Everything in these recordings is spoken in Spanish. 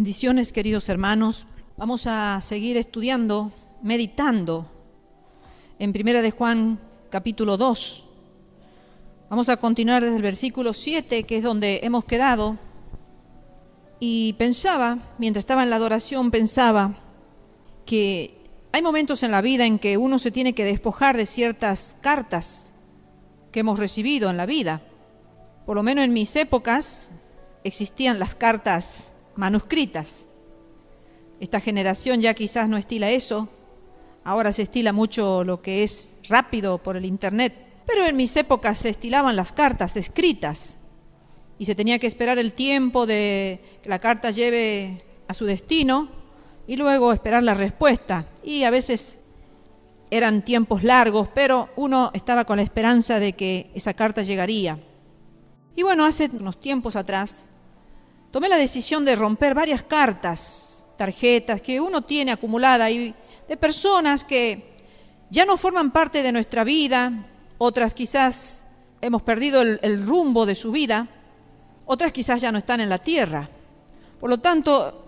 Bendiciones, queridos hermanos. Vamos a seguir estudiando, meditando en Primera de Juan, capítulo 2. Vamos a continuar desde el versículo 7, que es donde hemos quedado. Y pensaba, mientras estaba en la adoración, pensaba que hay momentos en la vida en que uno se tiene que despojar de ciertas cartas que hemos recibido en la vida. Por lo menos en mis épocas existían las cartas manuscritas. Esta generación ya quizás no estila eso. Ahora se estila mucho lo que es rápido por el internet. Pero en mis épocas se estilaban las cartas escritas. Y se tenía que esperar el tiempo de que la carta lleve a su destino y luego esperar la respuesta. Y a veces eran tiempos largos, pero uno estaba con la esperanza de que esa carta llegaría. Y bueno, hace unos tiempos atrás tomé la decisión de romper varias cartas, tarjetas que uno tiene acumulada y de personas que ya no forman parte de nuestra vida, otras quizás hemos perdido el rumbo de su vida, otras quizás ya no están en la tierra. Por lo tanto,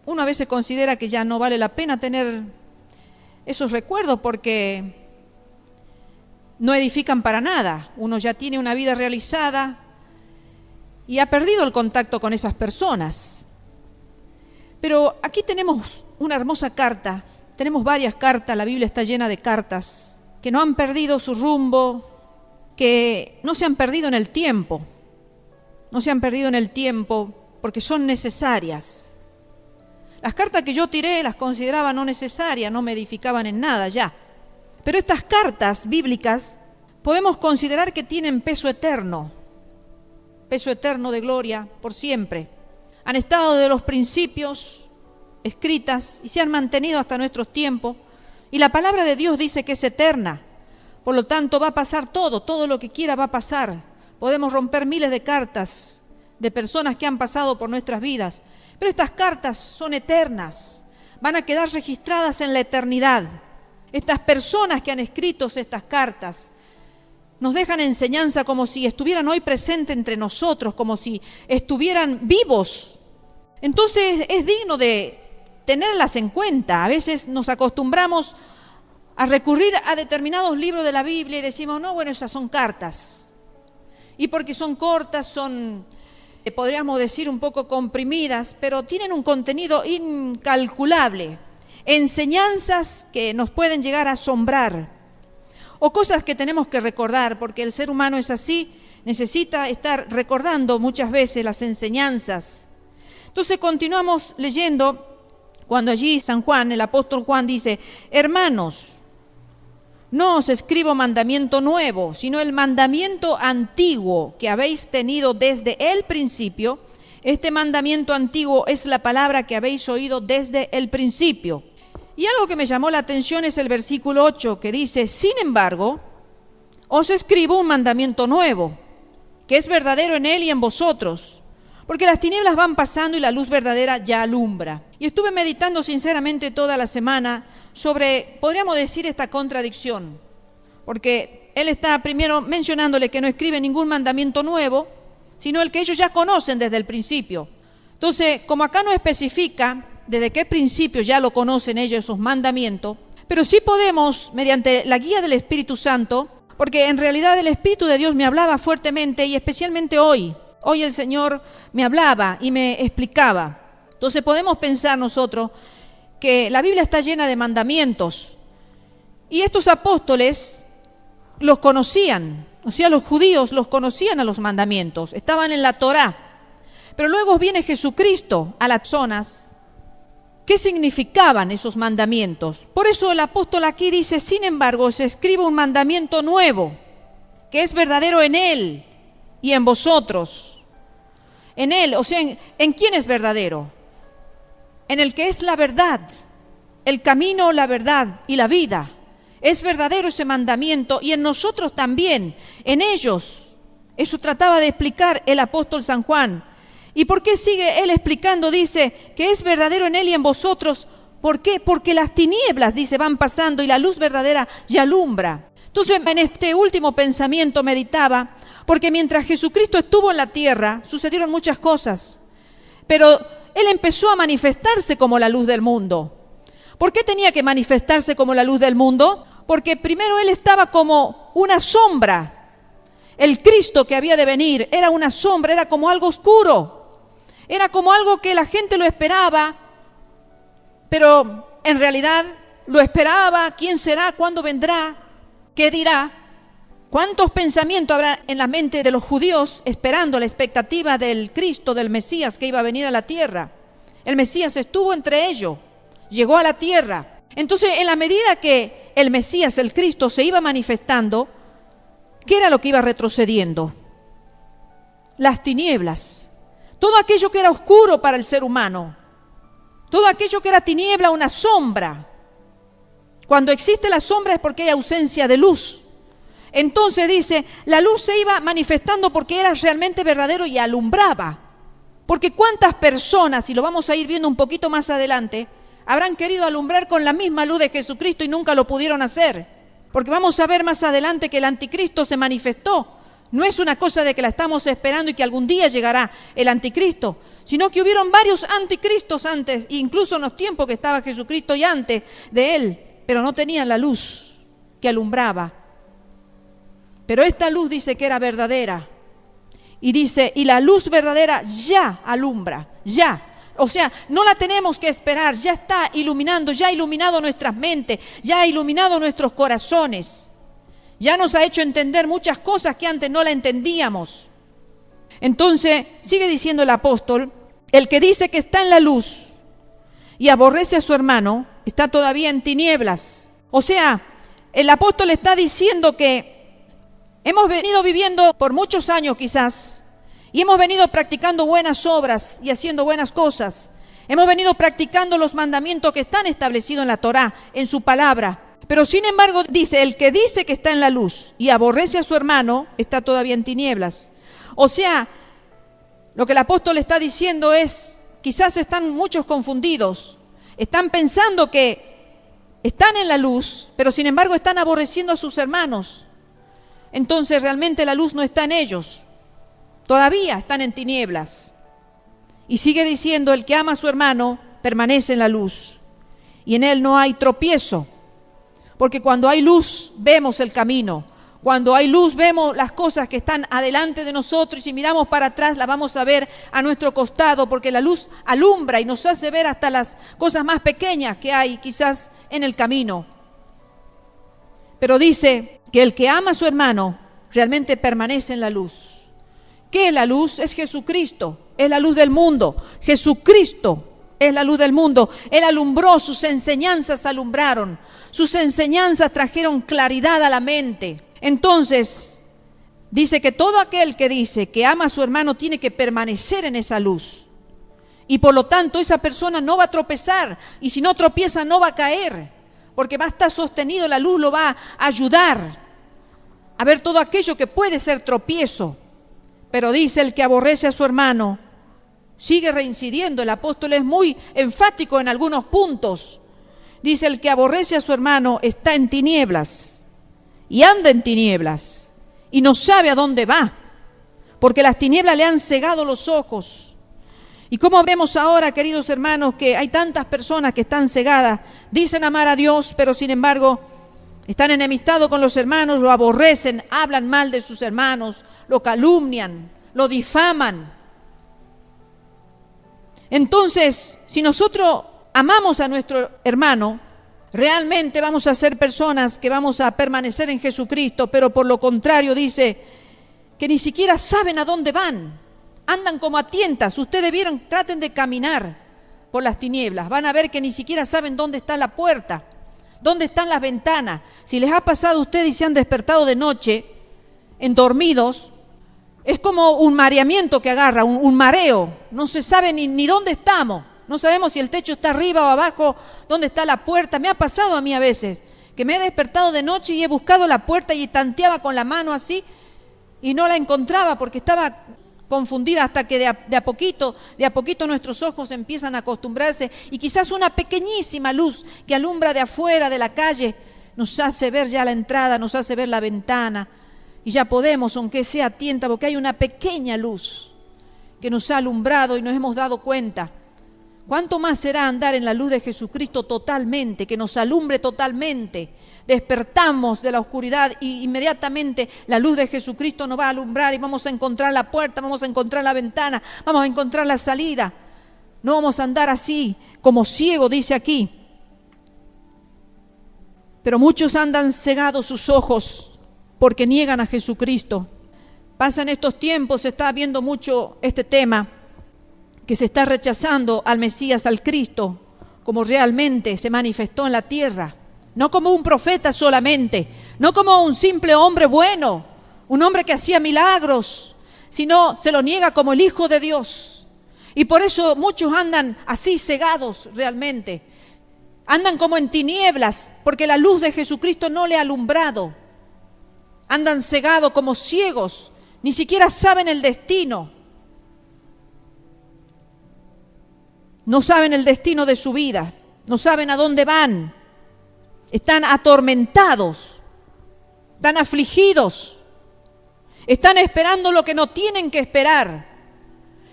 uno a veces considera que ya no vale la pena tener esos recuerdos porque no edifican para nada. Uno ya tiene una vida realizada y ha perdido el contacto con esas personas. Pero aquí tenemos una hermosa carta, tenemos varias cartas, la Biblia está llena de cartas que no han perdido su rumbo, que no se han perdido en el tiempo, porque son necesarias. Las cartas que yo tiré las consideraba no necesarias, no me edificaban en nada ya. Pero estas cartas bíblicas podemos considerar que tienen peso eterno de gloria por siempre. Han estado desde los principios escritas y se han mantenido hasta nuestros tiempos. Y la palabra de Dios dice que es eterna. Por lo tanto, va a pasar todo lo que quiera va a pasar. Podemos romper miles de cartas de personas que han pasado por nuestras vidas. Pero estas cartas son eternas, van a quedar registradas en la eternidad. Estas personas que han escrito estas cartas nos dejan enseñanza como si estuvieran hoy presentes entre nosotros, como si estuvieran vivos. Entonces es digno de tenerlas en cuenta. A veces nos acostumbramos a recurrir a determinados libros de la Biblia y decimos, no, bueno, esas son cartas. Y porque son cortas, son, podríamos decir, un poco comprimidas, pero tienen un contenido incalculable. Enseñanzas que nos pueden llegar a asombrar. O cosas que tenemos que recordar, porque el ser humano es así, necesita estar recordando muchas veces las enseñanzas. Entonces continuamos leyendo, cuando allí San Juan, el apóstol Juan dice, hermanos, no os escribo mandamiento nuevo, sino el mandamiento antiguo que habéis tenido desde el principio. Este mandamiento antiguo es la palabra que habéis oído desde el principio. Y algo que me llamó la atención es el versículo 8 que dice, sin embargo, os escribo un mandamiento nuevo, que es verdadero en él y en vosotros, porque las tinieblas van pasando y la luz verdadera ya alumbra. Y estuve meditando sinceramente toda la semana sobre, podríamos decir, esta contradicción, porque él está primero mencionándole que no escribe ningún mandamiento nuevo, sino el que ellos ya conocen desde el principio. Entonces, como acá no especifica desde qué principio ya lo conocen ellos esos mandamientos, pero sí podemos, mediante la guía del Espíritu Santo, porque en realidad el Espíritu de Dios me hablaba fuertemente y especialmente hoy el Señor me hablaba y me explicaba. Entonces podemos pensar nosotros que la Biblia está llena de mandamientos y estos apóstoles los conocían, o sea, los judíos los conocían a los mandamientos, estaban en la Torá, pero luego viene Jesucristo a las zonas. ¿Qué significaban esos mandamientos? Por eso el apóstol aquí dice, sin embargo, os escribo un mandamiento nuevo, que es verdadero en él y en vosotros. En él, o sea, ¿en quién es verdadero? En el que es la verdad, el camino, la verdad y la vida. Es verdadero ese mandamiento y en nosotros también, en ellos. Eso trataba de explicar el apóstol San Juan. ¿Y por qué sigue él explicando? Dice que es verdadero en él y en vosotros. ¿Por qué? Porque las tinieblas, dice, van pasando y la luz verdadera ya alumbra. Entonces, en este último pensamiento meditaba, porque mientras Jesucristo estuvo en la tierra, sucedieron muchas cosas. Pero Él empezó a manifestarse como la luz del mundo. ¿Por qué tenía que manifestarse como la luz del mundo? Porque primero Él estaba como una sombra. El Cristo que había de venir era una sombra, era como algo oscuro. Era como algo que la gente lo esperaba, pero en realidad lo esperaba. ¿Quién será? ¿Cuándo vendrá? ¿Qué dirá? ¿Cuántos pensamientos habrá en la mente de los judíos esperando la expectativa del Cristo, del Mesías que iba a venir a la tierra? El Mesías estuvo entre ellos, llegó a la tierra. Entonces, en la medida que el Mesías, el Cristo, se iba manifestando, ¿qué era lo que iba retrocediendo? Las tinieblas. Todo aquello que era oscuro para el ser humano. Todo aquello que era tiniebla, una sombra. Cuando existe la sombra es porque hay ausencia de luz. Entonces dice, la luz se iba manifestando porque era realmente verdadero y alumbraba. Porque cuántas personas, y lo vamos a ir viendo un poquito más adelante, habrán querido alumbrar con la misma luz de Jesucristo y nunca lo pudieron hacer. Porque vamos a ver más adelante que el anticristo se manifestó. No es una cosa de que la estamos esperando y que algún día llegará el anticristo, sino que hubieron varios anticristos antes, incluso en los tiempos que estaba Jesucristo y antes de él, pero no tenían la luz que alumbraba. Pero esta luz dice que era verdadera. Y dice, y la luz verdadera ya alumbra, ya. O sea, no la tenemos que esperar, ya está iluminando, ya ha iluminado nuestras mentes, ya ha iluminado nuestros corazones. Ya nos ha hecho entender muchas cosas que antes no la entendíamos. Entonces, sigue diciendo el apóstol, el que dice que está en la luz y aborrece a su hermano, está todavía en tinieblas. O sea, el apóstol está diciendo que hemos venido viviendo por muchos años quizás, y hemos venido practicando buenas obras y haciendo buenas cosas. Hemos venido practicando los mandamientos que están establecidos en la Torá, en su palabra. Pero sin embargo dice, el que dice que está en la luz y aborrece a su hermano, está todavía en tinieblas. O sea, lo que el apóstol está diciendo es, quizás están muchos confundidos, están pensando que están en la luz, pero sin embargo están aborreciendo a sus hermanos. Entonces realmente la luz no está en ellos, todavía están en tinieblas. Y sigue diciendo, el que ama a su hermano permanece en la luz y en él no hay tropiezo, porque cuando hay luz vemos el camino, cuando hay luz vemos las cosas que están adelante de nosotros y si miramos para atrás las vamos a ver a nuestro costado, porque la luz alumbra y nos hace ver hasta las cosas más pequeñas que hay quizás en el camino. Pero dice que el que ama a su hermano realmente permanece en la luz. ¿Qué es la luz? Es Jesucristo, es la luz del mundo. Jesucristo es la luz del mundo. Él alumbró, sus enseñanzas alumbraron, sus enseñanzas trajeron claridad a la mente. Entonces, dice que todo aquel que dice que ama a su hermano tiene que permanecer en esa luz. Y por lo tanto esa persona no va a tropezar, y si no tropieza no va a caer, porque va a estar sostenido, la luz lo va a ayudar a ver todo aquello que puede ser tropiezo. Pero dice, el que aborrece a su hermano, sigue reincidiendo, el apóstol es muy enfático en algunos puntos. Dice, el que aborrece a su hermano está en tinieblas, y anda en tinieblas, y no sabe a dónde va, porque las tinieblas le han cegado los ojos. Y como vemos ahora, queridos hermanos, que hay tantas personas que están cegadas, dicen amar a Dios, pero sin embargo están enemistados con los hermanos, lo aborrecen, hablan mal de sus hermanos, lo calumnian, lo difaman. Entonces, si nosotros amamos a nuestro hermano, realmente vamos a ser personas que vamos a permanecer en Jesucristo, pero por lo contrario dice que ni siquiera saben a dónde van, andan como a tientas. Ustedes vieron, traten de caminar por las tinieblas, van a ver que ni siquiera saben dónde está la puerta, dónde están las ventanas. Si les ha pasado a ustedes y se han despertado de noche, dormidos, es como un mareamiento que agarra, un mareo, no se sabe ni dónde estamos. No sabemos si el techo está arriba o abajo, dónde está la puerta. Me ha pasado a mí a veces, que me he despertado de noche y he buscado la puerta y tanteaba con la mano así y no la encontraba porque estaba confundida, hasta que de a poquito nuestros ojos empiezan a acostumbrarse y quizás una pequeñísima luz que alumbra de afuera de la calle nos hace ver ya la entrada, nos hace ver la ventana y ya podemos, aunque sea a tienta, porque hay una pequeña luz que nos ha alumbrado y nos hemos dado cuenta ¿Cuánto más será andar en la luz de Jesucristo totalmente, que nos alumbre totalmente? Despertamos de la oscuridad y inmediatamente la luz de Jesucristo nos va a alumbrar y vamos a encontrar la puerta, vamos a encontrar la ventana, vamos a encontrar la salida. No vamos a andar así como ciego, dice aquí. Pero muchos andan cegados sus ojos porque niegan a Jesucristo. Pasan estos tiempos, se está viendo mucho este tema, que se está rechazando al Mesías, al Cristo, como realmente se manifestó en la tierra. No como un profeta solamente, no como un simple hombre bueno, un hombre que hacía milagros, sino se lo niega como el Hijo de Dios. Y por eso muchos andan así cegados realmente. Andan como en tinieblas, porque la luz de Jesucristo no le ha alumbrado. Andan cegados como ciegos, ni siquiera saben el destino. No saben el destino de su vida, no saben a dónde van. Están atormentados, están afligidos, están esperando lo que no tienen que esperar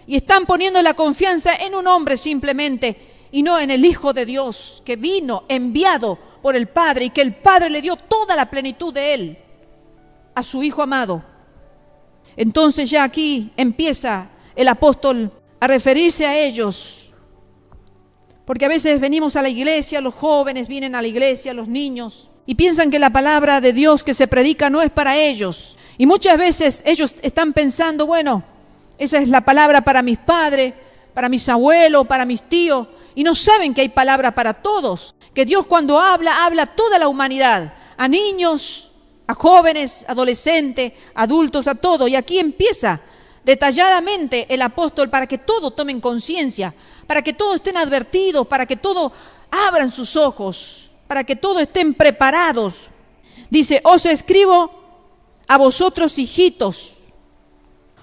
y están poniendo la confianza en un hombre simplemente y no en el Hijo de Dios que vino enviado por el Padre y que el Padre le dio toda la plenitud de Él a su Hijo amado. Entonces ya aquí empieza el apóstol a referirse a ellos. Porque a veces venimos a la iglesia, los jóvenes vienen a la iglesia, los niños, y piensan que la palabra de Dios que se predica no es para ellos. Y muchas veces ellos están pensando, bueno, esa es la palabra para mis padres, para mis abuelos, para mis tíos, y no saben que hay palabra para todos. Que Dios cuando habla, habla a toda la humanidad, a niños, a jóvenes, adolescentes, adultos, a todo. Y aquí empieza detalladamente el apóstol para que todos tomen conciencia, para que todos estén advertidos, para que todos abran sus ojos, para que todos estén preparados. Dice, os escribo a vosotros, hijitos,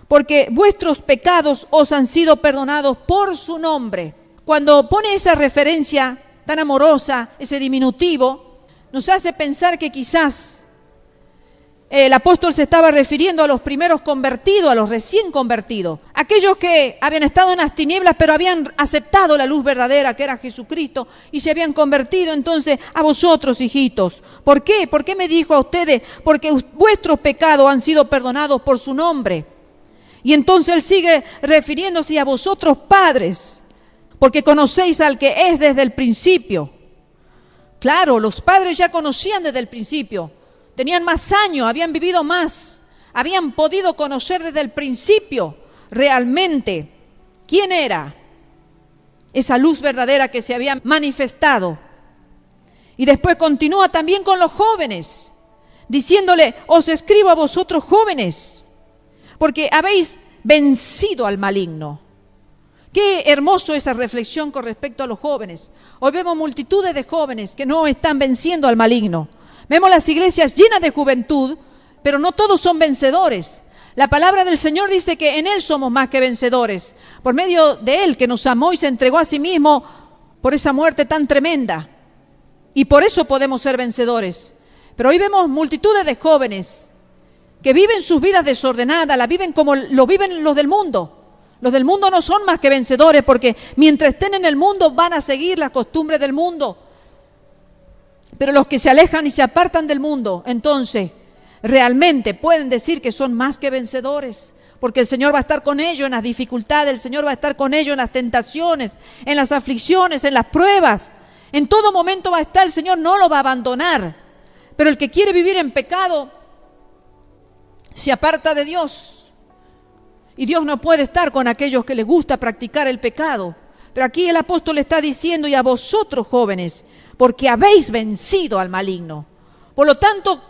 porque vuestros pecados os han sido perdonados por su nombre. Cuando pone esa referencia tan amorosa, ese diminutivo, nos hace pensar que quizás el apóstol se estaba refiriendo a los primeros convertidos, a los recién convertidos, aquellos que habían estado en las tinieblas pero habían aceptado la luz verdadera que era Jesucristo y se habían convertido. Entonces, a vosotros, hijitos, ¿por qué? ¿Por qué me dijo a ustedes? Porque vuestros pecados han sido perdonados por su nombre. Y entonces él sigue refiriéndose a vosotros, padres, porque conocéis al que es desde el principio. Claro, los padres ya conocían desde el principio. Tenían más años, habían vivido más, habían podido conocer desde el principio realmente quién era esa luz verdadera que se había manifestado. Y después continúa también con los jóvenes, diciéndole, os escribo a vosotros jóvenes, porque habéis vencido al maligno. Qué hermoso esa reflexión con respecto a los jóvenes. Hoy vemos multitudes de jóvenes que no están venciendo al maligno. Vemos las iglesias llenas de juventud, pero no todos son vencedores. La palabra del Señor dice que en Él somos más que vencedores, por medio de Él que nos amó y se entregó a sí mismo por esa muerte tan tremenda. Y por eso podemos ser vencedores. Pero hoy vemos multitudes de jóvenes que viven sus vidas desordenadas, la viven como lo viven los del mundo. Los del mundo no son más que vencedores porque mientras estén en el mundo van a seguir las costumbres del mundo. Pero los que se alejan y se apartan del mundo, entonces realmente pueden decir que son más que vencedores, porque el Señor va a estar con ellos en las dificultades, el Señor va a estar con ellos en las tentaciones, en las aflicciones, en las pruebas. En todo momento va a estar, el Señor no lo va a abandonar. Pero el que quiere vivir en pecado se aparta de Dios. Y Dios no puede estar con aquellos que les gusta practicar el pecado. Pero aquí el apóstol está diciendo, y a vosotros jóvenes, porque habéis vencido al maligno. Por lo tanto,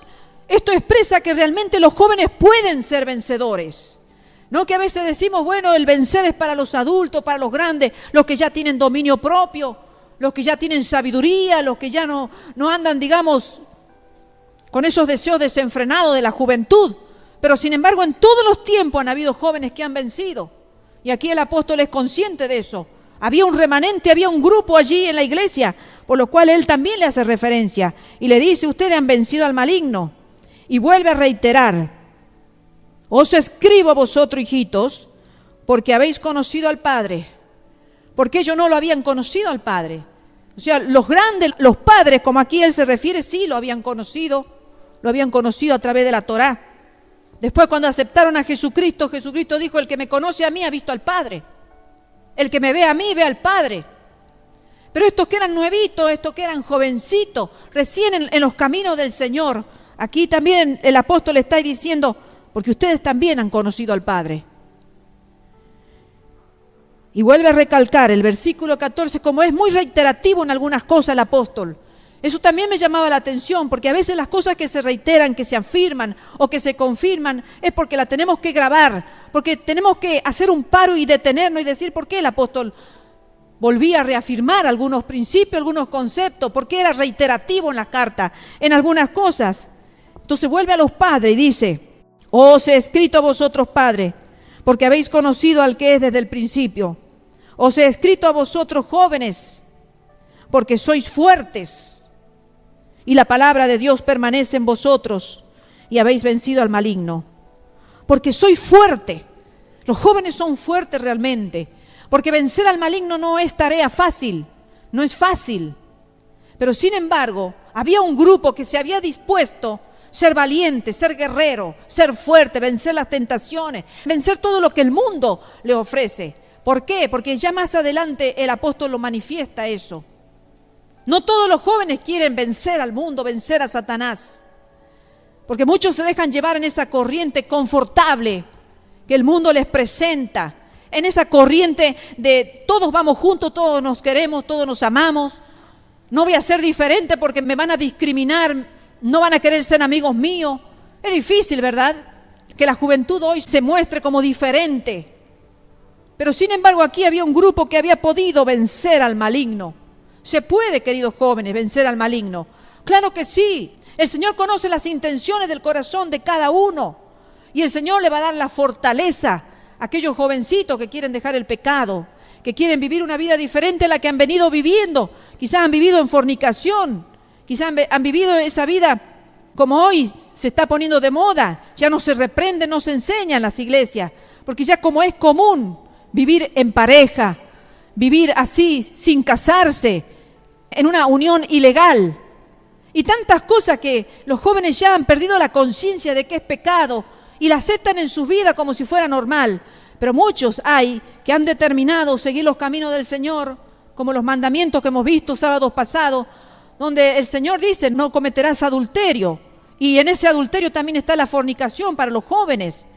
esto expresa que realmente los jóvenes pueden ser vencedores. No que a veces decimos, bueno, el vencer es para los adultos, para los grandes, los que ya tienen dominio propio, los que ya tienen sabiduría, los que ya no andan, digamos, con esos deseos desenfrenados de la juventud. Pero sin embargo, en todos los tiempos han habido jóvenes que han vencido. Y aquí el apóstol es consciente de eso. Había un remanente, había un grupo allí en la iglesia, por lo cual él también le hace referencia. Y le dice, ustedes han vencido al maligno. Y vuelve a reiterar, os escribo a vosotros, hijitos, porque habéis conocido al Padre. porque ellos no lo habían conocido al Padre. O sea, los grandes, los padres, como aquí él se refiere, sí lo habían conocido a través de la Torá. Después, cuando aceptaron a Jesucristo, Jesucristo dijo: el que me conoce a mí ha visto al Padre. El que me ve a mí ve al Padre. Pero estos que eran nuevitos, estos que eran jovencitos, recién en los caminos del Señor, aquí también el apóstol está diciendo: porque ustedes también han conocido al Padre. Y vuelve a recalcar el versículo 14, como es muy reiterativo en algunas cosas el apóstol. Eso también me llamaba la atención, porque a veces las cosas que se reiteran, que se afirman o que se confirman, es porque las tenemos que grabar, porque tenemos que hacer un paro y detenernos y decir por qué el apóstol volvía a reafirmar algunos principios, algunos conceptos, porque era reiterativo en la carta, en algunas cosas. Entonces vuelve a los padres y dice: os he escrito a vosotros, padres, porque habéis conocido al que es desde el principio. Os he escrito a vosotros, jóvenes, porque sois fuertes, y la palabra de Dios permanece en vosotros, y habéis vencido al maligno. Porque sois fuertes. Los jóvenes son fuertes realmente, porque vencer al maligno no es tarea fácil, no es fácil. Pero sin embargo, había un grupo que se había dispuesto a ser valiente, ser guerrero, ser fuerte, vencer las tentaciones, vencer todo lo que el mundo le ofrece. ¿Por qué? Porque ya más adelante el apóstol lo manifiesta eso. No todos los jóvenes quieren vencer al mundo, vencer a Satanás, porque muchos se dejan llevar en esa corriente confortable que el mundo les presenta, en esa corriente de todos vamos juntos, todos nos queremos, todos nos amamos, no voy a ser diferente porque me van a discriminar, no van a querer ser amigos míos. Es difícil, ¿verdad?, que la juventud hoy se muestre como diferente. Pero sin embargo aquí había un grupo que había podido vencer al maligno. ¿Se puede, queridos jóvenes, vencer al maligno? Claro que sí. El Señor conoce las intenciones del corazón de cada uno. Y el Señor le va a dar la fortaleza a aquellos jovencitos que quieren dejar el pecado, que quieren vivir una vida diferente a la que han venido viviendo. Quizás han vivido en fornicación, quizás han vivido esa vida como hoy se está poniendo de moda. Ya no se reprende, no se enseña en las iglesias, porque ya como es común vivir en pareja, vivir así sin casarse, en una unión ilegal. Y tantas cosas que los jóvenes ya han perdido la conciencia de que es pecado y la aceptan en su vida como si fuera normal. Pero muchos hay que han determinado seguir los caminos del Señor, como los mandamientos que hemos visto sábados pasados, donde el Señor dice: no cometerás adulterio. Y en ese adulterio también está la fornicación para los jóvenes.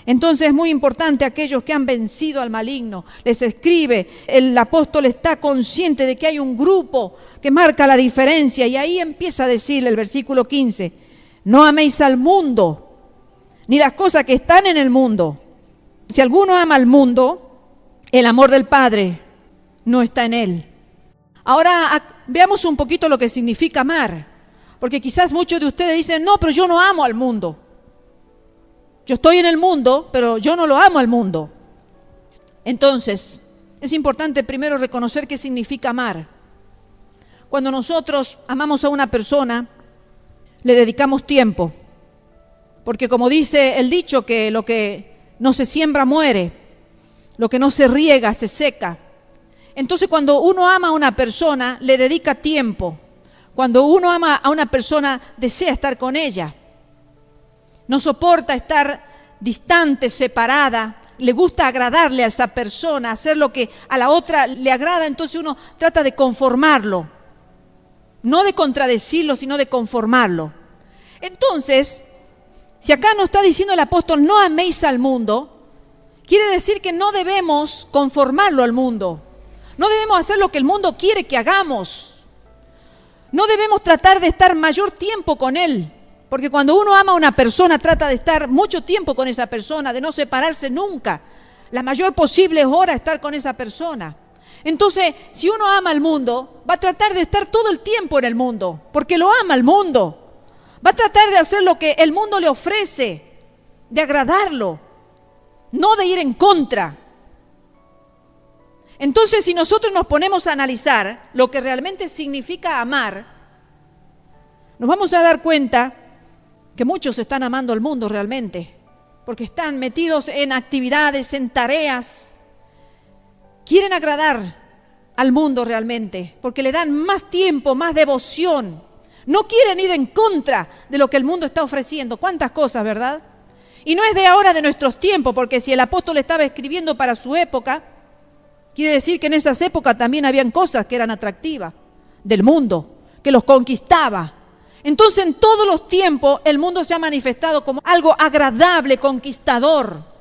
Entonces es muy importante aquellos que han vencido al maligno. Les escribe, el apóstol está consciente de que hay un grupo que marca la diferencia, y ahí empieza a decirle el versículo 15: no améis al mundo, ni las cosas que están en el mundo. Si alguno ama al mundo, el amor del Padre no está en él. Ahora veamos un poquito lo que significa amar, porque quizás muchos de ustedes dicen: no, pero yo no amo al mundo. Yo estoy en el mundo, pero yo no lo amo al mundo. Entonces, es importante primero reconocer qué significa amar. Cuando nosotros amamos a una persona, le dedicamos tiempo. Porque como dice el dicho, que lo que no se siembra muere, lo que no se riega se seca. Entonces, cuando uno ama a una persona, le dedica tiempo. Cuando uno ama a una persona, desea estar con ella. No soporta estar distante, separada. Le gusta agradarle a esa persona, hacer lo que a la otra le agrada. Entonces uno trata de conformarlo. No de contradecirlo, sino de conformarlo. Entonces, si acá nos está diciendo el apóstol: no améis al mundo, quiere decir que no debemos conformarlo al mundo. No debemos hacer lo que el mundo quiere que hagamos. No debemos tratar de estar mayor tiempo con él. Porque cuando uno ama a una persona, trata de estar mucho tiempo con esa persona, de no separarse nunca. La mayor posible hora estar con esa persona. Entonces, si uno ama al mundo, va a tratar de estar todo el tiempo en el mundo, porque lo ama al mundo. Va a tratar de hacer lo que el mundo le ofrece, de agradarlo, no de ir en contra. Entonces, si nosotros nos ponemos a analizar lo que realmente significa amar, nos vamos a dar cuenta que muchos están amando al mundo realmente, porque están metidos en actividades, en tareas, quieren agradar al mundo realmente, porque le dan más tiempo, más devoción. No quieren ir en contra de lo que el mundo está ofreciendo. ¿Cuántas cosas, verdad? Y no es de ahora, de nuestros tiempos, porque si el apóstol estaba escribiendo para su época, quiere decir que en esas épocas también habían cosas que eran atractivas del mundo, que los conquistaba. Entonces, en todos los tiempos, el mundo se ha manifestado como algo agradable, conquistador.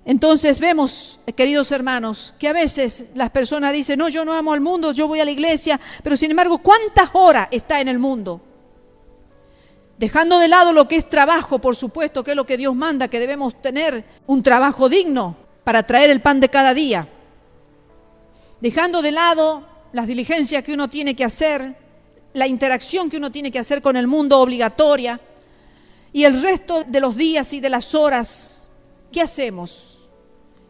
Entonces vemos, queridos hermanos, que a veces las personas dicen, no, yo no amo al mundo, yo voy a la iglesia, pero sin embargo, ¿cuántas horas está en el mundo? Dejando de lado lo que es trabajo, por supuesto, que es lo que Dios manda, que debemos tener un trabajo digno para traer el pan de cada día. Dejando de lado las diligencias que uno tiene que hacer, la interacción que uno tiene que hacer con el mundo obligatoria, y el resto de los días y de las horas, ¿qué hacemos?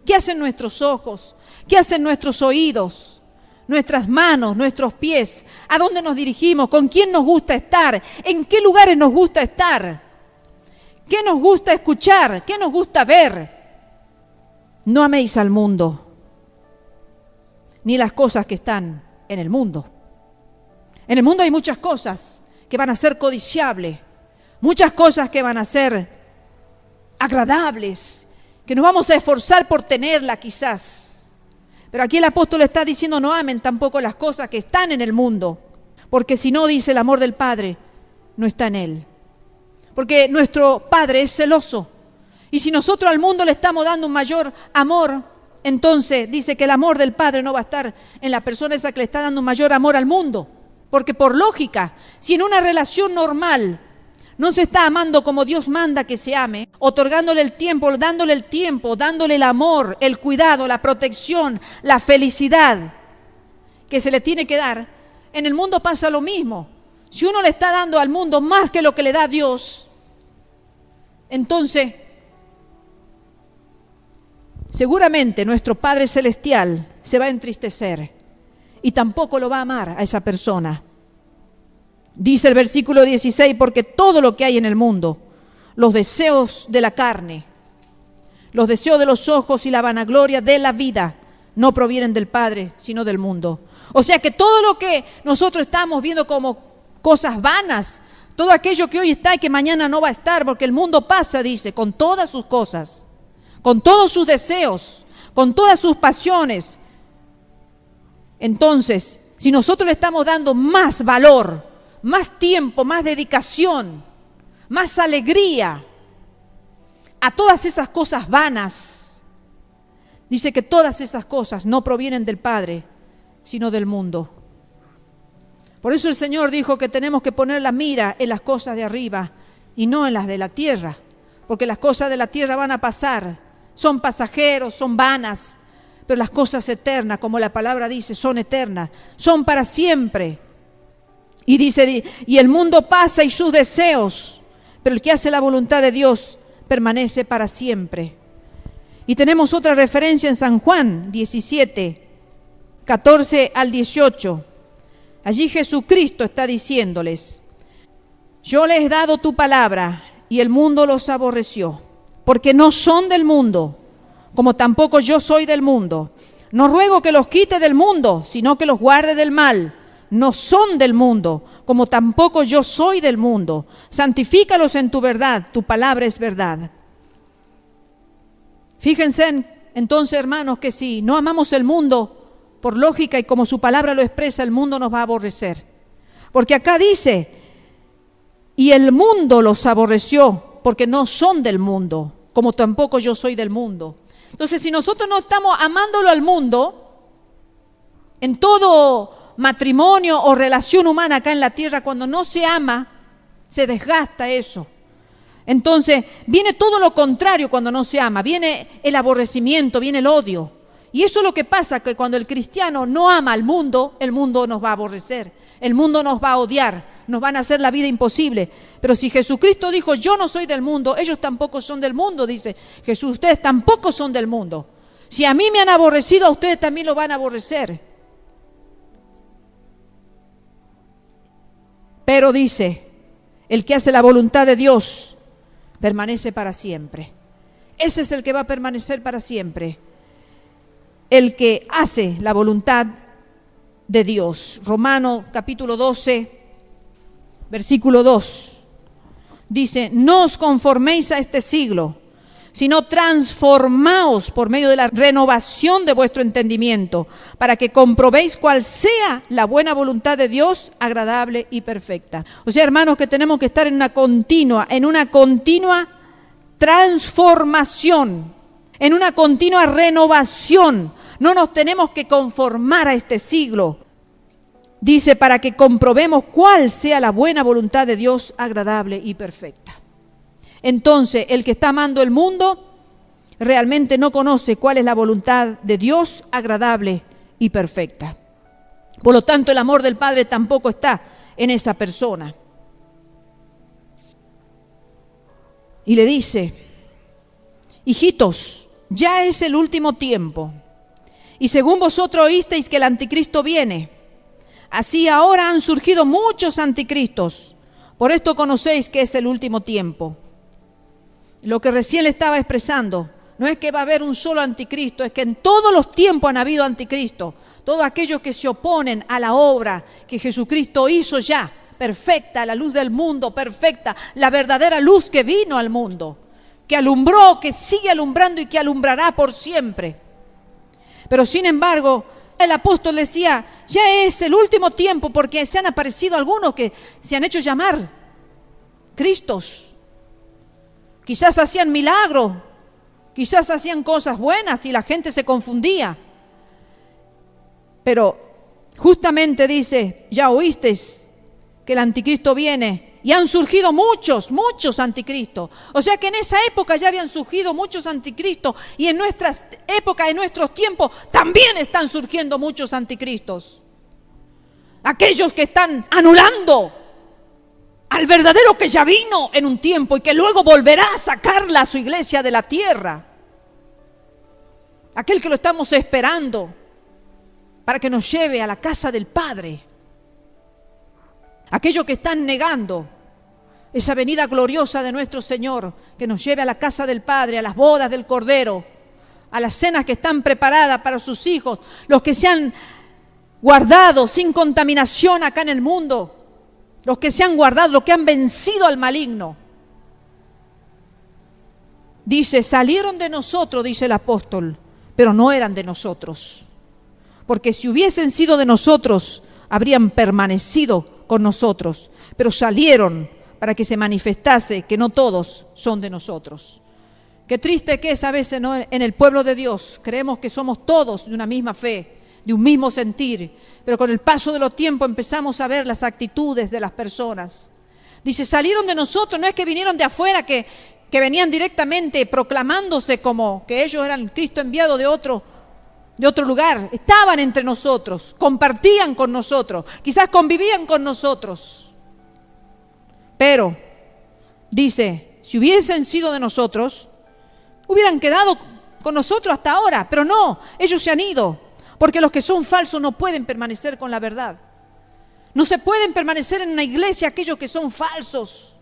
¿Qué hacen nuestros ojos? ¿Qué hacen nuestros oídos? Nuestras manos, nuestros pies, ¿a dónde nos dirigimos? ¿Con quién nos gusta estar? ¿En qué lugares nos gusta estar? ¿Qué nos gusta escuchar? ¿Qué nos gusta ver? No améis al mundo, ni las cosas que están en el mundo. En el mundo hay muchas cosas que van a ser codiciables, muchas cosas que van a ser agradables, que nos vamos a esforzar por tenerla quizás. Pero aquí el apóstol está diciendo, no amen tampoco las cosas que están en el mundo, porque si no, dice, el amor del Padre no está en él. Porque nuestro Padre es celoso, y si nosotros al mundo le estamos dando un mayor amor, entonces dice que el amor del Padre no va a estar en la persona esa que le está dando un mayor amor al mundo. Porque por lógica, si en una relación normal no se está amando como Dios manda que se ame, otorgándole el tiempo, dándole el amor, el cuidado, la protección, la felicidad que se le tiene que dar, en el mundo pasa lo mismo. Si uno le está dando al mundo más que lo que le da Dios, entonces seguramente nuestro Padre Celestial se va a entristecer y tampoco lo va a amar a esa persona. Dice el versículo 16, porque todo lo que hay en el mundo, los deseos de la carne, los deseos de los ojos y la vanagloria de la vida, no provienen del Padre, sino del mundo. O sea que todo lo que nosotros estamos viendo como cosas vanas, todo aquello que hoy está y que mañana no va a estar, porque el mundo pasa, dice, con todas sus cosas, con todos sus deseos, con todas sus pasiones. Entonces, si nosotros le estamos dando más valor, más tiempo, más dedicación, más alegría a todas esas cosas vanas, dice que todas esas cosas no provienen del Padre, sino del mundo. Por eso el Señor dijo que tenemos que poner la mira en las cosas de arriba y no en las de la tierra, porque las cosas de la tierra van a pasar, son pasajeros, son vanas, pero las cosas eternas, como la palabra dice, son eternas, son para siempre. Y dice, y el mundo pasa y sus deseos, pero el que hace la voluntad de Dios permanece para siempre. Y tenemos otra referencia en San Juan 17, 14 al 18. Allí Jesucristo está diciéndoles, yo les he dado tu palabra y el mundo los aborreció, porque no son del mundo, como tampoco yo soy del mundo. No ruego que los quite del mundo, sino que los guarde del mal. No son del mundo, como tampoco yo soy del mundo. Santifícalos en tu verdad, tu palabra es verdad. Fíjense entonces, hermanos, que si no amamos el mundo, por lógica y como su palabra lo expresa, el mundo nos va a aborrecer. Porque acá dice, y el mundo los aborreció, porque no son del mundo, como tampoco yo soy del mundo. Entonces, si nosotros no estamos amándolo al mundo, en todo matrimonio o relación humana acá en la tierra, cuando no se ama, se desgasta eso. Entonces, viene todo lo contrario cuando no se ama, viene el aborrecimiento, viene el odio. Y eso es lo que pasa, que cuando el cristiano no ama al mundo, el mundo nos va a aborrecer, el mundo nos va a odiar, nos van a hacer la vida imposible. Pero si Jesucristo dijo, yo no soy del mundo, ellos tampoco son del mundo, dice Jesús, ustedes tampoco son del mundo. Si a mí me han aborrecido, a ustedes también lo van a aborrecer. Pero dice, el que hace la voluntad de Dios permanece para siempre. Ese es el que va a permanecer para siempre. el que hace la voluntad de Dios. Romanos capítulo 12, versículo 2. Dice, no os conforméis a este siglo, sino transformaos por medio de la renovación de vuestro entendimiento, para que comprobéis cuál sea la buena voluntad de Dios, agradable y perfecta. O sea, hermanos, que tenemos que estar en una continua transformación, en una continua renovación. No nos tenemos que conformar a este siglo. Dice, para que comprobemos cuál sea la buena voluntad de Dios, agradable y perfecta. Entonces, el que está amando el mundo realmente no conoce cuál es la voluntad de Dios, agradable y perfecta. Por lo tanto, el amor del Padre tampoco está en esa persona. Y le dice, hijitos, ya es el último tiempo. Y según vosotros oísteis que el anticristo viene, así ahora han surgido muchos anticristos. Por esto conocéis que es el último tiempo. Lo que recién le estaba expresando, no es que va a haber un solo anticristo, es que en todos los tiempos han habido anticristos. Todos aquellos que se oponen a la obra que Jesucristo hizo ya, perfecta, la luz del mundo, perfecta, la verdadera luz que vino al mundo, que alumbró, que sigue alumbrando y que alumbrará por siempre. Pero sin embargo, el apóstol decía, ya es el último tiempo, porque se han aparecido algunos que se han hecho llamar Cristos. Quizás hacían milagros, quizás hacían cosas buenas y la gente se confundía. Pero justamente dice, ya oísteis que el anticristo viene y han surgido muchos anticristos. O sea que en esa época ya habían surgido muchos anticristos y en nuestras épocas, en nuestros tiempos, también están surgiendo muchos anticristos. Aquellos que están anulando al verdadero que ya vino en un tiempo y que luego volverá a sacarla a su iglesia de la tierra. Aquel que lo estamos esperando para que nos lleve a la casa del Padre. Aquellos que están negando esa venida gloriosa de nuestro Señor, que nos lleve a la casa del Padre, a las bodas del Cordero, a las cenas que están preparadas para sus hijos, los que se han guardado sin contaminación acá en el mundo, los que se han guardado, los que han vencido al maligno. Dice, salieron de nosotros, dice el apóstol, pero no eran de nosotros. Porque si hubiesen sido de nosotros, habrían permanecido con nosotros. Pero salieron para que se manifestase que no todos son de nosotros. Qué triste que es a veces, ¿no? En el pueblo de Dios. Creemos que somos todos de una misma fe, de un mismo sentir, pero con el paso de los tiempos empezamos a ver las actitudes de las personas. Dice, salieron de nosotros, no es que vinieron de afuera, que venían directamente proclamándose como que ellos eran Cristo enviado de otro lugar. Estaban entre nosotros, compartían con nosotros, quizás convivían con nosotros. Pero, dice, si hubiesen sido de nosotros, hubieran quedado con nosotros hasta ahora, pero no, ellos se han ido. Porque los que son falsos no pueden permanecer con la verdad. No se pueden permanecer en una iglesia aquellos que son falsos.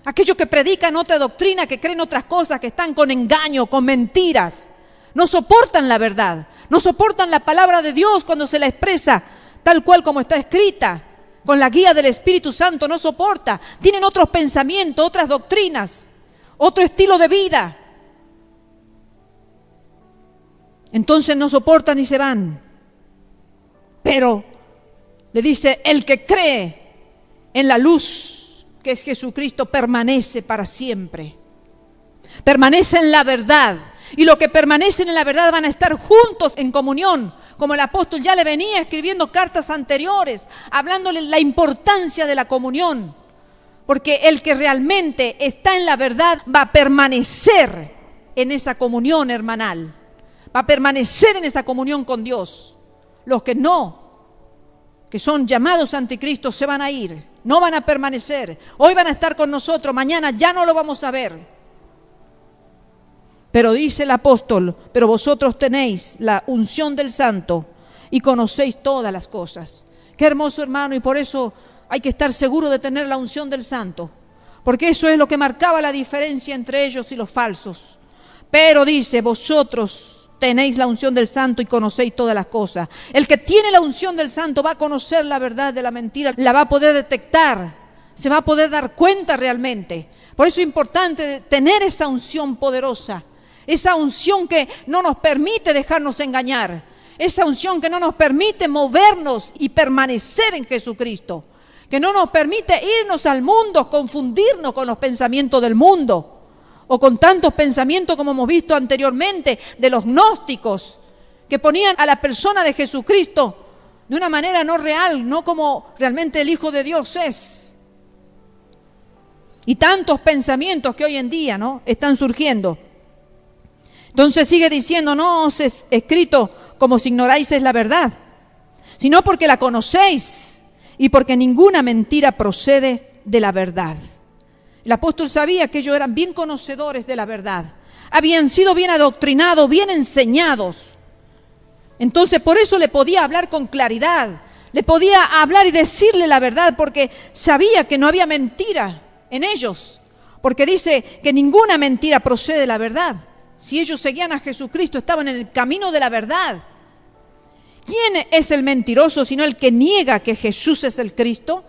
Aquellos que predican otra doctrina, que creen otras cosas, que están con engaño, con mentiras. No soportan la verdad. No soportan la palabra de Dios cuando se la expresa tal cual como está escrita. Con la guía del Espíritu Santo no soporta. Tienen otros pensamientos, otras doctrinas, otro estilo de vida. Entonces no soportan y se van. Pero le dice, el que cree en la luz que es Jesucristo permanece para siempre. Permanece en la verdad. Y los que permanecen en la verdad van a estar juntos en comunión. Como el apóstol ya le venía escribiendo cartas anteriores, hablándole la importancia de la comunión. Porque el que realmente está en la verdad va a permanecer en esa comunión hermanal. Va a permanecer en esa comunión con Dios. Los que no, que son llamados anticristos, se van a ir, no van a permanecer. Hoy van a estar con nosotros, mañana ya no lo vamos a ver. Pero dice el apóstol, pero vosotros tenéis la unción del Santo y conocéis todas las cosas. Qué hermoso, hermano, y por eso hay que estar seguro de tener la unción del Santo, porque eso es lo que marcaba la diferencia entre ellos y los falsos. Pero dice, vosotros tenéis la unción del Santo y conocéis todas las cosas. El que tiene la unción del Santo va a conocer la verdad de la mentira, la va a poder detectar, se va a poder dar cuenta realmente. Por eso es importante tener esa unción poderosa, esa unción que no nos permite dejarnos engañar, esa unción que no nos permite movernos y permanecer en Jesucristo, que no nos permite irnos al mundo, confundirnos con los pensamientos del mundo, o con tantos pensamientos como hemos visto anteriormente de los gnósticos, que ponían a la persona de Jesucristo de una manera no real, no como realmente el Hijo de Dios es. Y tantos pensamientos que hoy en día, ¿no?, están surgiendo. Entonces sigue diciendo, no os es escrito como si ignoráis la verdad, sino porque la conocéis y porque ninguna mentira procede de la verdad. El apóstol sabía que ellos eran bien conocedores de la verdad, habían sido bien adoctrinados, bien enseñados. Entonces por eso le podía hablar con claridad, le podía hablar y decirle la verdad, porque sabía que no había mentira en ellos, porque dice que ninguna mentira procede de la verdad. Si ellos seguían a Jesucristo, estaban en el camino de la verdad. ¿Quién es el mentiroso sino el que niega que Jesús es el Cristo?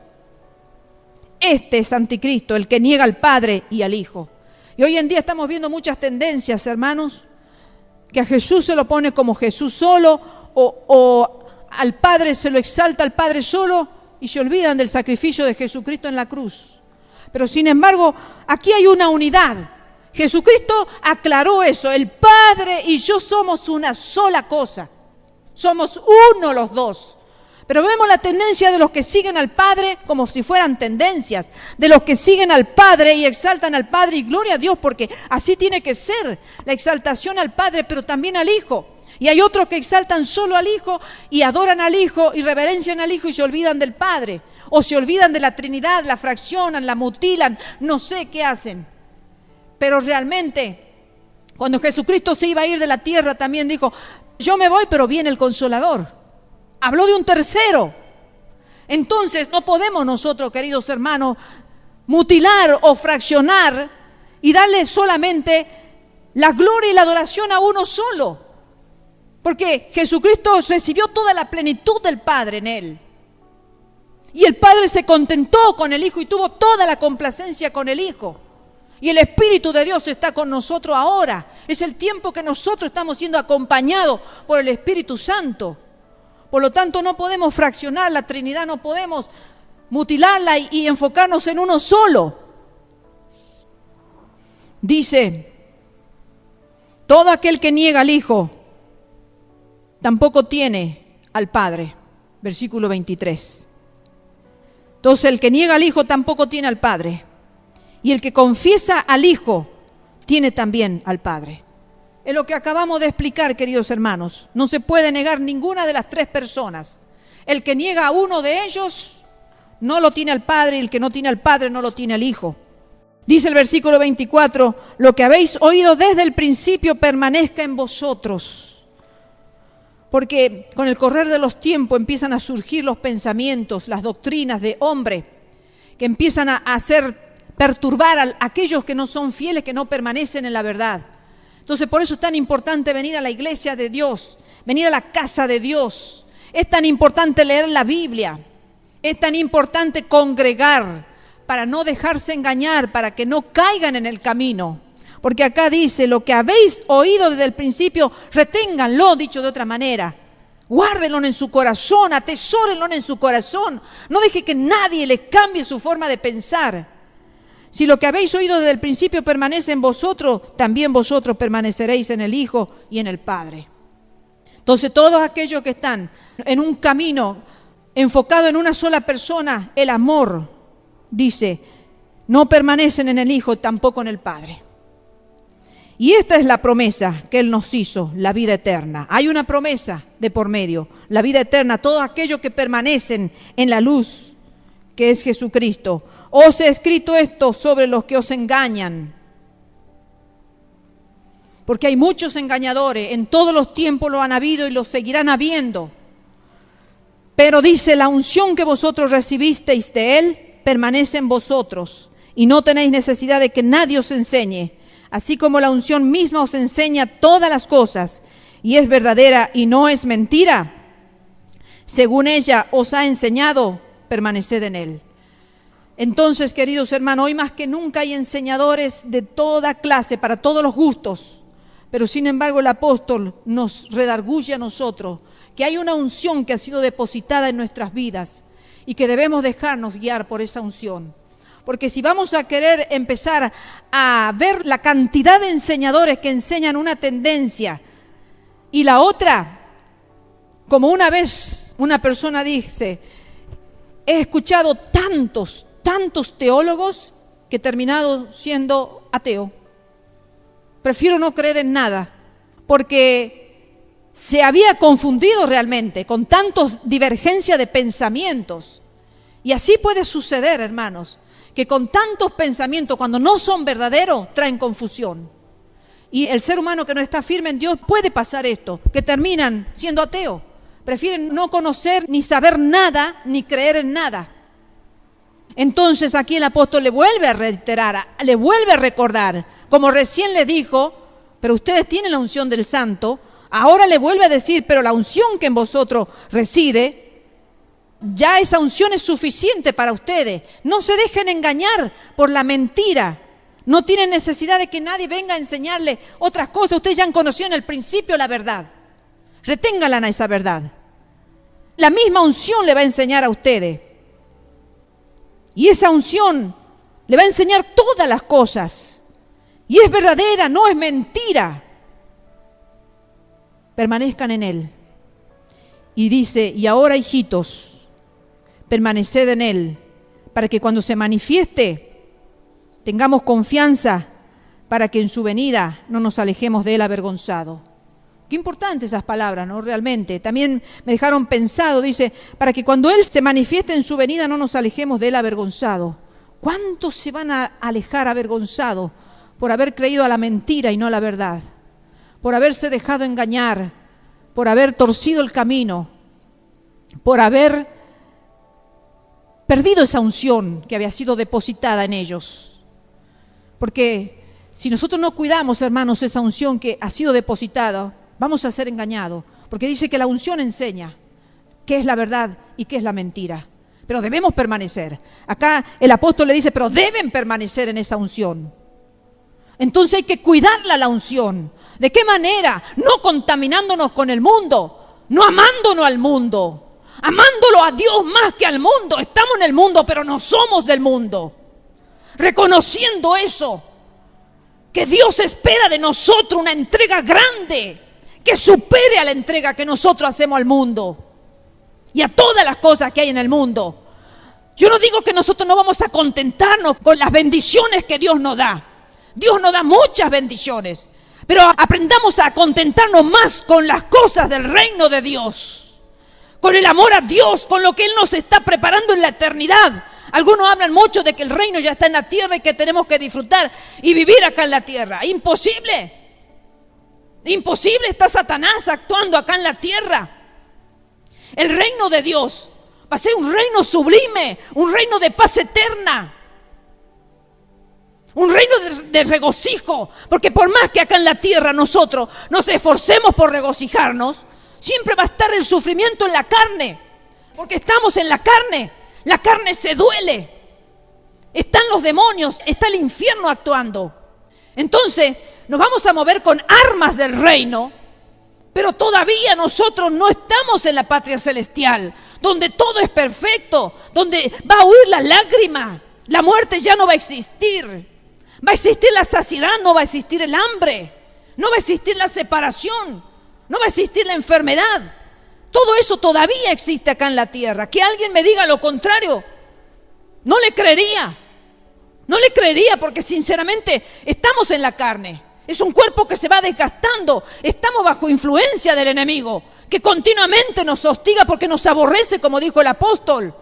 Este es anticristo, el que niega al Padre y al Hijo. Y hoy en día estamos viendo muchas tendencias, hermanos, que a Jesús se lo pone como Jesús solo, o al Padre se lo exalta al Padre solo, y se olvidan del sacrificio de Jesucristo en la cruz. Pero sin embargo, aquí hay una unidad. Jesucristo aclaró eso, el Padre y yo somos una sola cosa, somos uno los dos. Pero vemos la tendencia de los que siguen al Padre como si fueran tendencias, de los que siguen al Padre y exaltan al Padre, y gloria a Dios, porque así tiene que ser, la exaltación al Padre, pero también al Hijo. Y hay otros que exaltan solo al Hijo y adoran al Hijo y reverencian al Hijo y se olvidan del Padre, o se olvidan de la Trinidad, la fraccionan, la mutilan, no sé qué hacen. Pero realmente, cuando Jesucristo se iba a ir de la tierra, también dijo, yo me voy, pero viene el Consolador. Habló de un tercero. Entonces no podemos nosotros, queridos hermanos, mutilar o fraccionar y darle solamente la gloria y la adoración a uno solo. Porque Jesucristo recibió toda la plenitud del Padre en Él. Y el Padre se contentó con el Hijo y tuvo toda la complacencia con el Hijo. Y el Espíritu de Dios está con nosotros ahora. Es el tiempo que nosotros estamos siendo acompañados por el Espíritu Santo. Por lo tanto, no podemos fraccionar la Trinidad, no podemos mutilarla y enfocarnos en uno solo. Dice, todo aquel que niega al Hijo, tampoco tiene al Padre. Versículo 23. Entonces, el que niega al Hijo tampoco tiene al Padre. Y el que confiesa al Hijo, tiene también al Padre. Es lo que acabamos de explicar, queridos hermanos. No se puede negar ninguna de las tres personas. El que niega a uno de ellos, no lo tiene al Padre, y el que no tiene al Padre, no lo tiene al Hijo. Dice el versículo 24, lo que habéis oído desde el principio permanezca en vosotros. Porque con el correr de los tiempos empiezan a surgir los pensamientos, las doctrinas de hombre, que empiezan a hacer perturbar a aquellos que no son fieles, que no permanecen en la verdad. Entonces por eso es tan importante venir a la iglesia de Dios, venir a la casa de Dios. Es tan importante leer la Biblia, es tan importante congregar para no dejarse engañar, para que no caigan en el camino. Porque acá dice, lo que habéis oído desde el principio, reténganlo, dicho de otra manera. Guárdenlo en su corazón, atesórenlo en su corazón. No deje que nadie le cambie su forma de pensar. Si lo que habéis oído desde el principio permanece en vosotros, también vosotros permaneceréis en el Hijo y en el Padre. Entonces todos aquellos que están en un camino enfocado en una sola persona, el amor, dice, no permanecen en el Hijo, tampoco en el Padre. Y esta es la promesa que Él nos hizo, la vida eterna. Hay una promesa de por medio, la vida eterna, todos aquellos que permanecen en la luz, que es Jesucristo. Os he escrito esto sobre los que os engañan. Porque hay muchos engañadores, en todos los tiempos lo han habido y lo seguirán habiendo. Pero dice, la unción que vosotros recibisteis de Él permanece en vosotros y no tenéis necesidad de que nadie os enseñe, así como la unción misma os enseña todas las cosas y es verdadera y no es mentira, según ella os ha enseñado, permaneced en él. Entonces, queridos hermanos, hoy más que nunca hay enseñadores de toda clase, para todos los gustos, pero sin embargo el apóstol nos redarguye a nosotros que hay una unción que ha sido depositada en nuestras vidas y que debemos dejarnos guiar por esa unción. Porque si vamos a querer empezar a ver la cantidad de enseñadores que enseñan una tendencia y la otra, como una vez una persona dice, he escuchado tantos teólogos que he terminado siendo ateo. Prefiero no creer en nada, porque se había confundido realmente con tantos divergencia de pensamientos. Y así puede suceder, hermanos, que con tantos pensamientos, cuando no son verdaderos, traen confusión. Y el ser humano que no está firme en Dios puede pasar esto, que terminan siendo ateos. Prefieren no conocer, ni saber nada, ni creer en nada. Entonces aquí el apóstol le vuelve a reiterar, le vuelve a recordar, como recién le dijo, pero ustedes tienen la unción del Santo, ahora le vuelve a decir, pero la unción que en vosotros reside, ya esa unción es suficiente para ustedes. No se dejen engañar por la mentira. No tienen necesidad de que nadie venga a enseñarle otras cosas. Ustedes ya han conocido en el principio la verdad. Reténganla a esa verdad. La misma unción le va a enseñar a ustedes. Y esa unción le va a enseñar todas las cosas. Y es verdadera, no es mentira. Permanezcan en él. Y dice, y ahora, hijitos, permaneced en él, para que cuando se manifieste, tengamos confianza, para que en su venida no nos alejemos de él avergonzado. Qué importante esas palabras, ¿no? Realmente. También me dejaron pensado, dice, para que cuando él se manifieste en su venida no nos alejemos de él avergonzado. ¿Cuántos se van a alejar avergonzados por haber creído a la mentira y no a la verdad? Por haberse dejado engañar, por haber torcido el camino, por haber perdido esa unción que había sido depositada en ellos. Porque si nosotros no cuidamos, hermanos, esa unción que ha sido depositada, vamos a ser engañados. Porque dice que la unción enseña qué es la verdad y qué es la mentira. Pero debemos permanecer. Acá el apóstol le dice, pero deben permanecer en esa unción. Entonces hay que cuidarla, la unción. ¿De qué manera? No contaminándonos con el mundo, no amándonos al mundo, amándolo a Dios más que al mundo. Estamos en el mundo, pero no somos del mundo. Reconociendo eso, que Dios espera de nosotros una entrega grande, que supere a la entrega que nosotros hacemos al mundo y a todas las cosas que hay en el mundo. Yo no digo que nosotros no vamos a contentarnos con las bendiciones que Dios nos da. Dios nos da muchas bendiciones, pero aprendamos a contentarnos más con las cosas del reino de Dios, con el amor a Dios, con lo que Él nos está preparando en la eternidad. Algunos hablan mucho de que el reino ya está en la tierra y que tenemos que disfrutar y vivir acá en la tierra. Imposible. Imposible, está Satanás actuando acá en la tierra. El reino de Dios va a ser un reino sublime, un reino de paz eterna, un reino de regocijo, porque por más que acá en la tierra nosotros nos esforcemos por regocijarnos, siempre va a estar el sufrimiento en la carne, porque estamos en la carne se duele, están los demonios, está el infierno actuando. Entonces nos vamos a mover con armas del reino, pero todavía nosotros no estamos en la patria celestial, donde todo es perfecto, donde va a huir la lágrima, la muerte ya no va a existir. Va a existir la saciedad, no va a existir el hambre, no va a existir la separación, no va a existir la enfermedad. Todo eso todavía existe acá en la tierra. Que alguien me diga lo contrario, no le creería. No le creería, porque sinceramente estamos en la carne. Es un cuerpo que se va desgastando. Estamos bajo influencia del enemigo, que continuamente nos hostiga porque nos aborrece, como dijo el apóstol.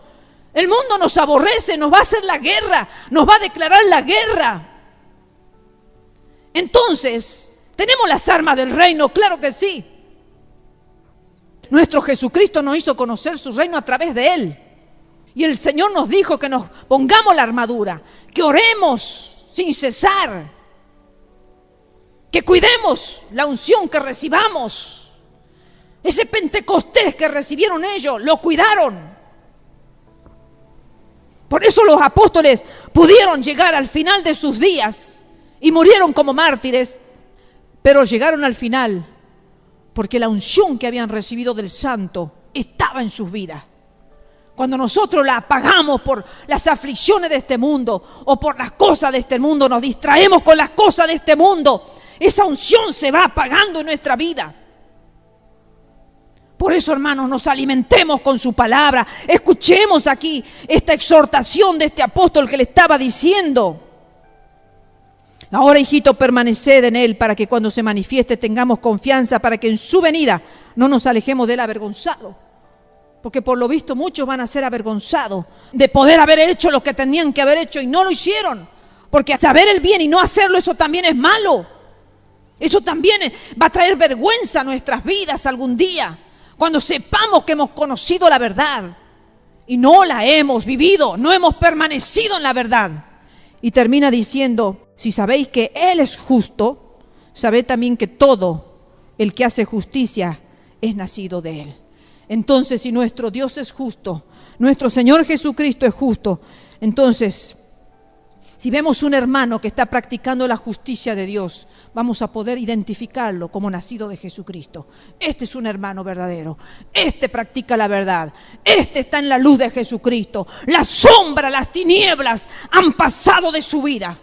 El mundo nos aborrece, nos va a hacer la guerra, nos va a declarar la guerra. Entonces, ¿tenemos las armas del reino? Claro que sí. Nuestro Jesucristo nos hizo conocer su reino a través de Él. Y el Señor nos dijo que nos pongamos la armadura, que oremos sin cesar, que cuidemos la unción que recibamos. Ese Pentecostés que recibieron ellos, lo cuidaron. Por eso los apóstoles pudieron llegar al final de sus días y murieron como mártires, pero llegaron al final porque la unción que habían recibido del Santo estaba en sus vidas. Cuando nosotros la apagamos por las aflicciones de este mundo o por las cosas de este mundo, nos distraemos con las cosas de este mundo, esa unción se va apagando en nuestra vida. Por eso, hermanos, nos alimentemos con su palabra. Escuchemos aquí esta exhortación de este apóstol que le estaba diciendo. Ahora, hijito, permaneced en él para que cuando se manifieste tengamos confianza, para que en su venida no nos alejemos de él avergonzados. Porque por lo visto muchos van a ser avergonzados de poder haber hecho lo que tenían que haber hecho y no lo hicieron. Porque saber el bien y no hacerlo, eso también es malo. Eso también va a traer vergüenza a nuestras vidas algún día. Cuando sepamos que hemos conocido la verdad y no la hemos vivido, no hemos permanecido en la verdad. Y termina diciendo, si sabéis que Él es justo, sabed también que todo el que hace justicia es nacido de Él. Entonces, si nuestro Dios es justo, nuestro Señor Jesucristo es justo, entonces, si vemos un hermano que está practicando la justicia de Dios, vamos a poder identificarlo como nacido de Jesucristo. Este es un hermano verdadero. Este practica la verdad. Este está en la luz de Jesucristo. La sombra, las tinieblas han pasado de su vida.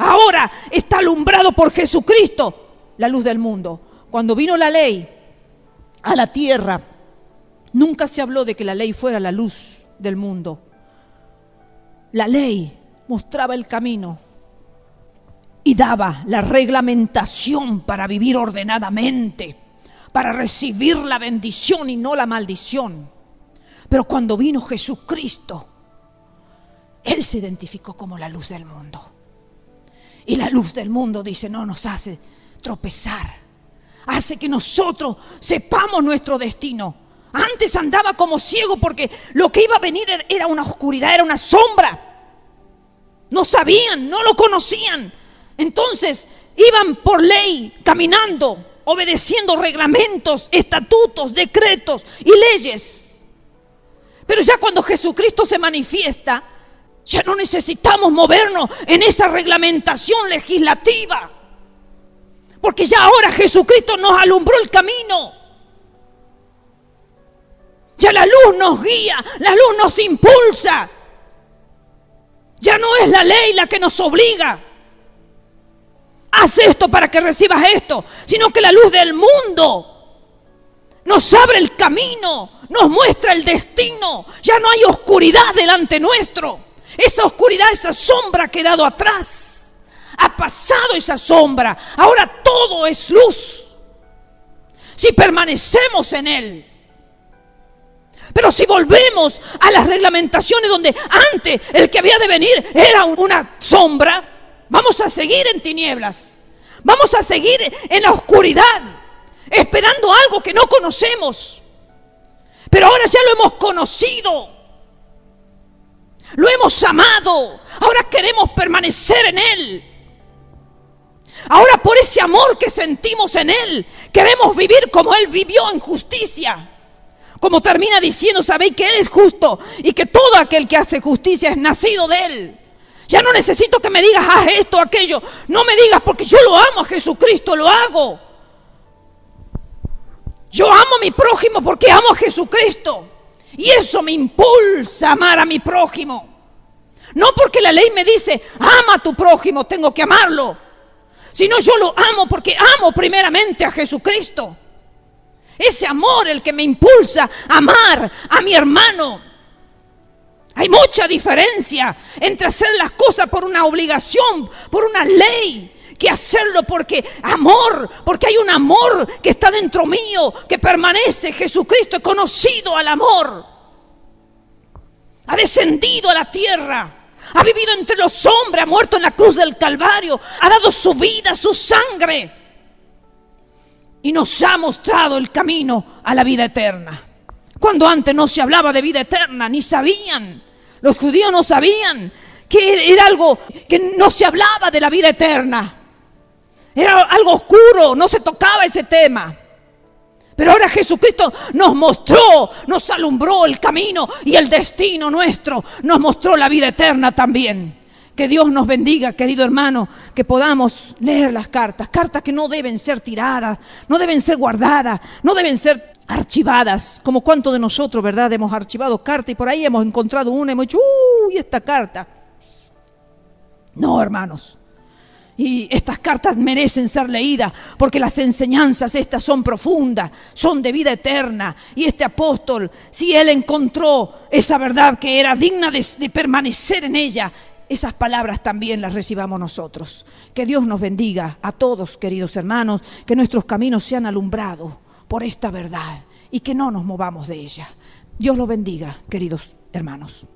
Ahora está alumbrado por Jesucristo, la luz del mundo. Cuando vino la ley a la tierra, nunca se habló de que la ley fuera la luz del mundo. La ley mostraba el camino y daba la reglamentación para vivir ordenadamente, para recibir la bendición y no la maldición. Pero cuando vino Jesucristo, Él se identificó como la luz del mundo. Y la luz del mundo, dice, no nos hace tropezar, hace que nosotros sepamos nuestro destino. Antes andaba como ciego porque lo que iba a venir era una oscuridad, era una sombra. No sabían, no lo conocían. Entonces iban por ley, caminando, obedeciendo reglamentos, estatutos, decretos y leyes. Pero ya cuando Jesucristo se manifiesta, ya no necesitamos movernos en esa reglamentación legislativa. Porque ya ahora Jesucristo nos alumbró el camino. Ya la luz nos guía, la luz nos impulsa. Ya no es la ley la que nos obliga. Haz esto para que recibas esto, sino que la luz del mundo nos abre el camino, nos muestra el destino. Ya no hay oscuridad delante nuestro. Esa oscuridad, esa sombra ha quedado atrás. Ha pasado esa sombra. Ahora todo es luz. Si permanecemos en Él. Pero si volvemos a las reglamentaciones donde antes el que había de venir era una sombra, vamos a seguir en tinieblas. Vamos a seguir en la oscuridad, esperando algo que no conocemos. Pero ahora ya lo hemos conocido. Lo hemos amado. Ahora queremos permanecer en Él. Ahora por ese amor que sentimos en Él, queremos vivir como Él vivió en justicia. Como termina diciendo, sabéis que Él es justo y que todo aquel que hace justicia es nacido de Él. Ya no necesito que me digas, haz esto, aquello. No me digas porque yo lo amo a Jesucristo, lo hago. Yo amo a mi prójimo porque amo a Jesucristo. Y eso me impulsa a amar a mi prójimo. No porque la ley me dice, ama a tu prójimo, tengo que amarlo. Sino yo lo amo porque amo primeramente a Jesucristo. Ese amor el que me impulsa a amar a mi hermano. Hay mucha diferencia entre hacer las cosas por una obligación, por una ley, que hacerlo porque amor, porque hay un amor que está dentro mío, que permanece. Jesucristo es conocido al amor. Ha descendido a la tierra, ha vivido entre los hombres, ha muerto en la cruz del Calvario, ha dado su vida, su sangre. Y nos ha mostrado el camino a la vida eterna. Cuando antes no se hablaba de vida eterna, ni sabían. Los judíos no sabían que era algo que no se hablaba de la vida eterna. Era algo oscuro, no se tocaba ese tema. Pero ahora Jesucristo nos mostró, nos alumbró el camino y el destino nuestro, nos mostró la vida eterna también. Que Dios nos bendiga, querido hermano, que podamos leer las cartas que no deben ser tiradas, no deben ser guardadas, no deben ser archivadas, como cuántos de nosotros, ¿verdad?, hemos archivado cartas y por ahí hemos encontrado una y hemos dicho, ¡uy, esta carta! No, hermanos. Y estas cartas merecen ser leídas porque las enseñanzas estas son profundas, son de vida eterna. Y este apóstol, si él encontró esa verdad que era digna de permanecer en ella, esas palabras también las recibamos nosotros. Que Dios nos bendiga a todos, queridos hermanos, que nuestros caminos sean alumbrados por esta verdad y que no nos movamos de ella. Dios los bendiga, queridos hermanos.